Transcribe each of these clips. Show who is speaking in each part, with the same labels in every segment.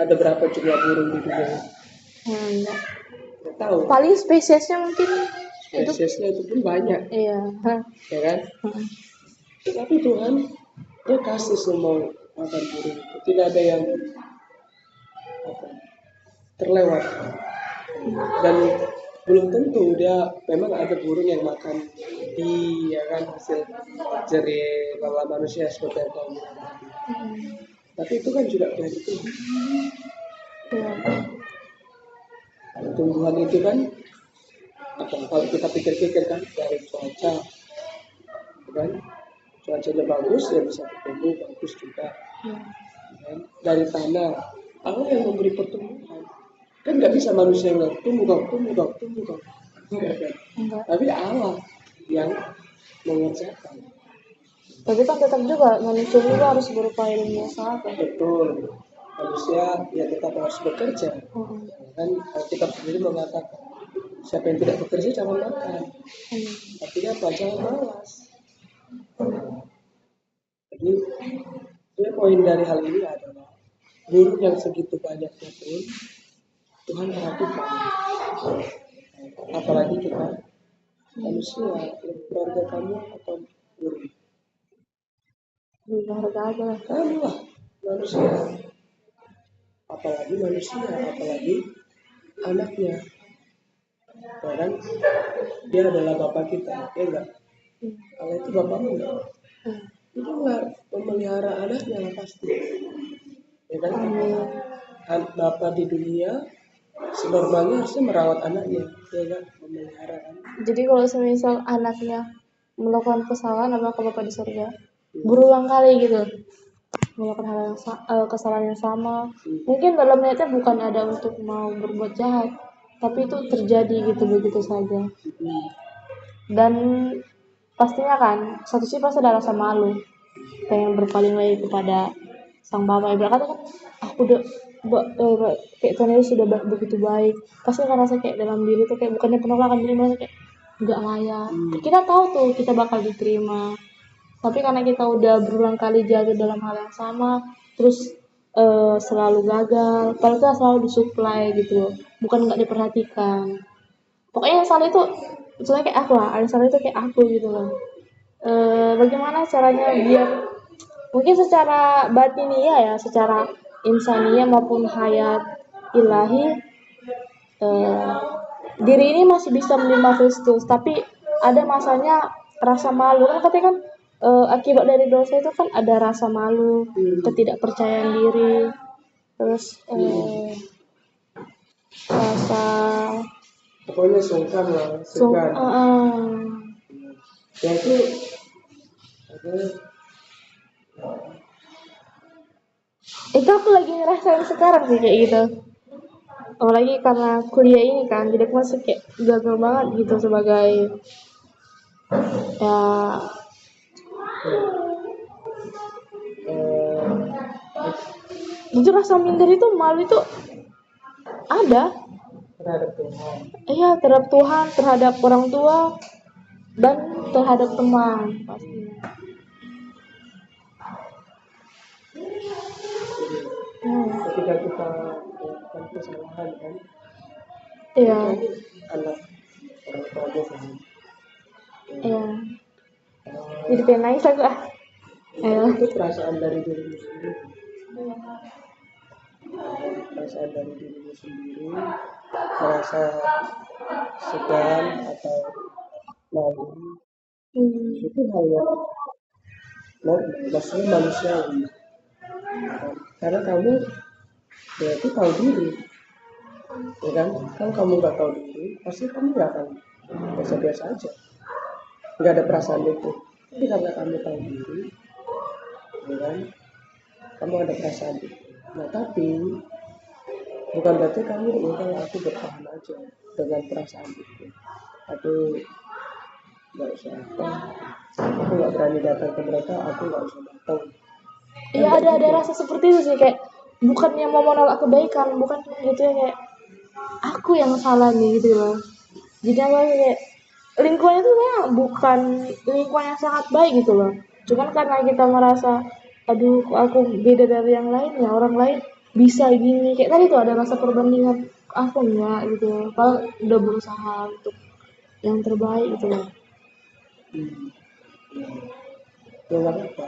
Speaker 1: ada berapa jumlah burung di dunia?
Speaker 2: Enggak.
Speaker 1: Nggak tahu.
Speaker 2: Paling spesiesnya mungkin
Speaker 1: Spesiesnya itu pun banyak,
Speaker 2: iya.
Speaker 1: ya kan? Tapi Tuhan dia kasih semua makan burung itu. Tidak ada yang terlewat. Dan belum tentu dia memang ada burung yang makan ya kan hasil dari lala manusia seperti yang kau bilang tadi. Tapi itu kan juga dari Tuhan. Tumbuhan itu kan kalau kita pikir-pikir kan dari cuaca, kan cuacanya bagus ya bisa bertumbuh bagus juga. Kan? Dari tanah Allah yang memberi pertumbuhan. Kan nggak bisa manusia yang tumbuh enggak kan? Tapi Allah yang mengerjakan.
Speaker 2: Tapi kan tetap juga manusia juga harus berupaya dan berusaha kan.
Speaker 1: Betul. Manusia ya tetap harus bekerja. Kan kita sendiri mengatakan siapa yang tidak bekerja jangan makan. Artinya apa? Jangan malas. Jadi poin dari hal ini adalah burung yang segitu banyaknya pun Tuhan perhatikan. Apalagi kita manusia, keluarga kamu atau burung.
Speaker 2: Harga aja lah.
Speaker 1: Kamu lah manusia. Apalagi manusia, apalagi anaknya. Ya kan? Dia adalah bapak kita, ya enggak? Allah itu bapakmu enggak? Itu enggak memelihara anaknya lah pasti. Ya kan? Bapak di dunia senormalnya harusnya merawat anaknya, ya kan? Memelihara anaknya.
Speaker 2: Jadi kalau semisal anaknya melakukan kesalahan apakah bapak di surga? Berulang kali gitu melakukan hal yang kesalahan yang sama. Mungkin dalam niatnya bukan ada untuk mau berbuat jahat, tapi itu terjadi gitu begitu saja. Dan pastinya kan satu sih pasti ada rasa malu, pengen berpaling lagi kepada sang bapak. Ibarat kata kan aku udah kayak Tuhan Yesus sudah begitu baik, pasti kan rasa kayak dalam diri tuh kayak bukannya penolakan, jadi merasa kayak nggak layak. Kita tahu tuh kita bakal diterima, tapi karena kita udah berulang kali jatuh dalam hal yang sama, terus selalu gagal, padahal kita selalu disuplai gitu, bukan nggak diperhatikan. Pokoknya yang salah itu misalnya kayak aku lah, yang salah itu kayak aku gitu loh. Bagaimana caranya biar mungkin secara batiniah ya, secara insaniah maupun hayat ilahi, diri ini masih bisa menerima Kristus, tapi ada masanya rasa malu kan, katanya kan akibat dari dosa itu kan ada rasa malu, ketidakpercayaan diri, terus rasa
Speaker 1: pokoknya sungkan lah, segan. Ya itu
Speaker 2: aku lagi ngerasain sekarang sih kayak gitu. Apalagi karena kuliah ini kan, jadi aku masih kayak gagal banget gitu sebagai ya jujur rasa minder itu, malu itu ada
Speaker 1: terhadap Tuhan.
Speaker 2: Iya, terhadap Tuhan, terhadap orang tua, dan terhadap teman pastinya.
Speaker 1: Ketika kita melakukan kesalahan kan,
Speaker 2: Iya.
Speaker 1: anak orang tua aja kan.
Speaker 2: Iya. Jadi pengen nangis aku ah.
Speaker 1: Itu perasaan dari dirimu sendiri. Perasaan dari dirimu sendiri, merasa segan atau malu. Itu hal yang maksudnya manusiawi. Karena kamu berarti tahu diri, ya kan? Kalau kamu nggak tahu diri, pasti kamu nggak akan biasa-biasa aja, nggak ada perasaan itu. Tapi karena kamu tahu diri, ya kan? Kamu ada perasaan itu. Nah tapi bukan berarti kamu kalau aku bertahan aja dengan perasaan itu. Aku nggak usah aku nggak berani datang ke mereka, aku nggak usah datang.
Speaker 2: Iya, ada rasa seperti itu sih, kayak bukannya mau menolak kebaikan, bukan gitu ya, kayak aku yang salah nih gitu loh. Jadi apa kayak lingkungannya tuh kayak bukan lingkungan yang sangat baik gitu loh. Cuman karena kita merasa aduh kok aku beda dari yang lain ya, orang lain bisa gini, kayak tadi tuh ada rasa perbandingan, aku enggak gitu, kalau udah berusaha untuk yang terbaik gitu loh.
Speaker 1: Hmm. Ya nggak apa-apa.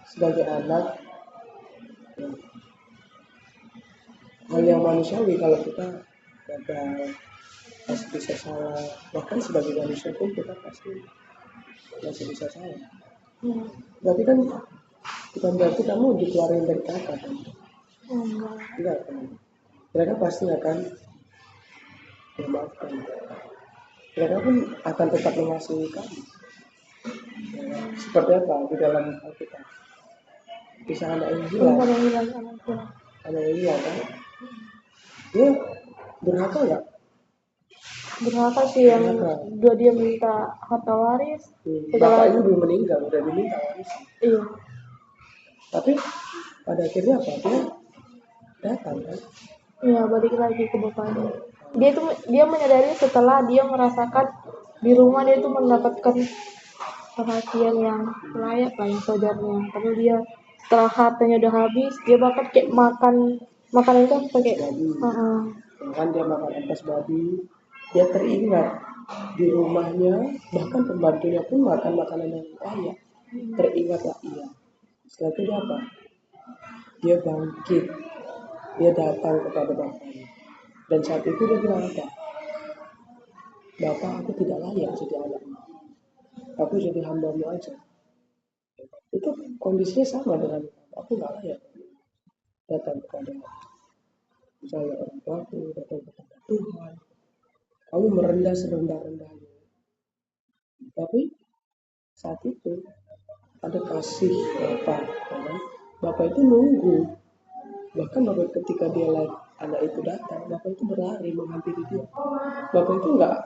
Speaker 1: Sebagai anak, ya, hal yang manusiawi kalau kita gagal, pasti bisa salah. Bahkan sebagai manusia pun kita pasti masih bisa salah.
Speaker 2: Hmm.
Speaker 1: Tapi kan bukan berarti kamu dikeluarin dari kakak kan?
Speaker 2: Enggak.
Speaker 1: Enggak kan? Mereka pasti akan memaafkan. Mereka pun akan tetap mengasihi kamu. Ya, seperti apa di dalam Alkitab? Bisa anak yang hilang,
Speaker 2: Bukan yang bilang anak kurang.
Speaker 1: anak yang hilang kan? Dia durhaka nggak?
Speaker 2: Durhaka sih yang dia minta harta waris.
Speaker 1: Bapaknya belum meninggal, udah diminta waris.
Speaker 2: Iya.
Speaker 1: Tapi pada akhirnya apa? Dia datang kan?
Speaker 2: Iya, balik lagi ke bapaknya. Dia menyadari setelah dia merasakan di rumah dia tuh mendapatkan perhatian yang layak lah yang saudaranya. Tapi dia setelah hartanya udah habis, dia bahkan kayak makanan itu pakai
Speaker 1: Kan dia makan ampas babi, dia teringat di rumahnya, bahkan pembantunya pun makan makanan yang layak. Teringatlah ia. Setelah itu dia apa? Dia bangkit, dia datang kepada bapaknya. Dan saat itu dia bilang apa? Bapak, aku tidak layak jadi anakmu. Aku jadi hambamu aja. Itu kondisinya sama dengan aku nggak layak datang kepada misalnya orang tuaku, datang kepada Tuhan. Kamu merendah serendah-rendahnya. Tapi saat itu ada kasih Bapak, kan? Bapak itu nunggu. Bahkan Bapak ketika dia lihat anak itu datang, Bapak itu berlari menghampiri dia. Bapak itu nggak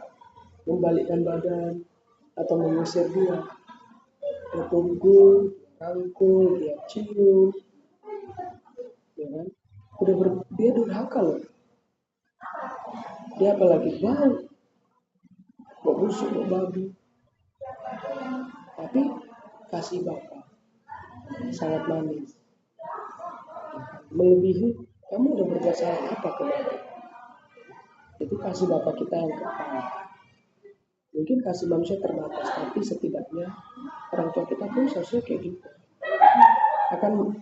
Speaker 1: membalikkan badan atau mengusir dia. Dia tunggu, rangkul, dia cium, ya kan? Dia durhaka loh. Dia apalagi mau busuk, mau babi. Tapi kasih Bapak sangat manis. Melebihi kamu udah berjasa apa ke Bapak? Itu kasih Bapak kita yang kekal. Mungkin kasih manusia terbatas, tapi setidaknya orang tua kita pun seharusnya kayak gitu. Akan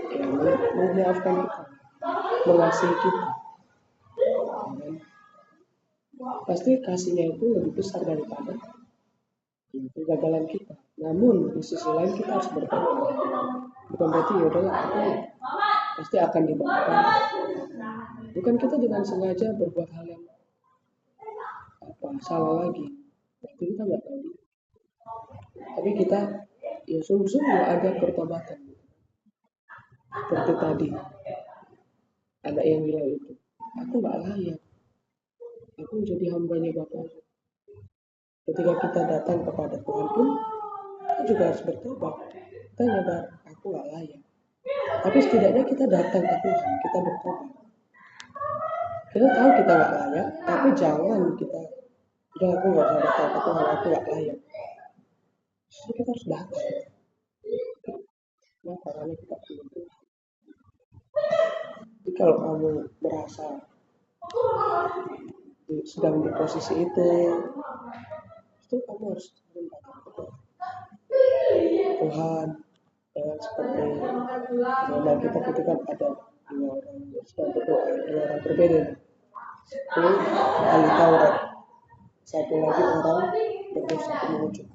Speaker 1: ya, memaafkan kita, mengasihi kita. Dan pasti kasihnya itu lebih besar daripada kegagalan kita. Namun di sisi lain kita harus bertobat. Bukan berarti ya udahlah aku pasti akan dimaafkan. Bukan kita dengan sengaja berbuat hal yang salah lagi. Berarti kita nggak tahu. Tapi kita ya sungguh-sungguh ada pertobatan. Seperti tadi anak yang bilang itu, aku nggak layak. Aku menjadi hambanya Bapak. Ketika kita datang kepada Tuhan pun, kita juga harus bertobat. Kita nyadar aku nggak layak. Tapi setidaknya kita datang ke Tuhan, kita bertobat. Kita tahu kita nggak layak, tapi jangan kita udah aku nggak usah datang ke Tuhan, aku nggak layak. Jadi kita harus datang. Nah, karena kita perlu Tuhan. Jadi kalau kamu merasa sedang di posisi itu kamu harus minta Tuhan. Jangan seperti dalam kita itu kan ada dua orang sedang berdoa, dua orang berbeda. Satu ahli Taurat, satu lagi orang berdosa pengunjuk.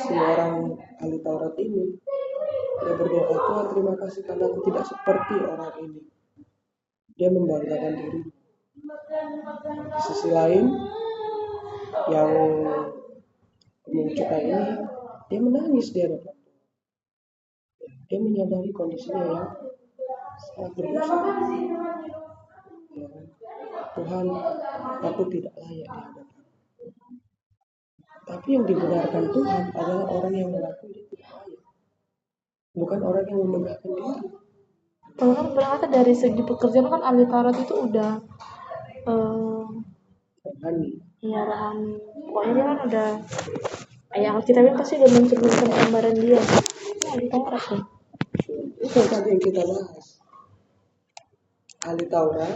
Speaker 1: Si orang ahli Taurat ini dia berdoa, Tuhan terima kasih karena aku tidak seperti orang ini. Dia membanggakan diri. Di sisi lain, yang pengunjuk ini dia menangis di hadapan. Dia menyadari kondisinya yang sangat berdosa. Ya, Tuhan, aku tidak layak di hadapan. Tapi yang dibenarkan Tuhan adalah orang yang mengaku dia tidak layak, bukan orang yang memegahkan diri.
Speaker 2: Kalau kan berarti dari segi pekerjaan kan ahli Taurat itu udah
Speaker 1: rohani.
Speaker 2: Iya rohani. Pokoknya dia kan udah ayat Alkitabnya pasti udah mencerminkan gambaran dia. Ahli Taurat kan.
Speaker 1: Itu yang tadi yang kita bahas. Ahli Taurat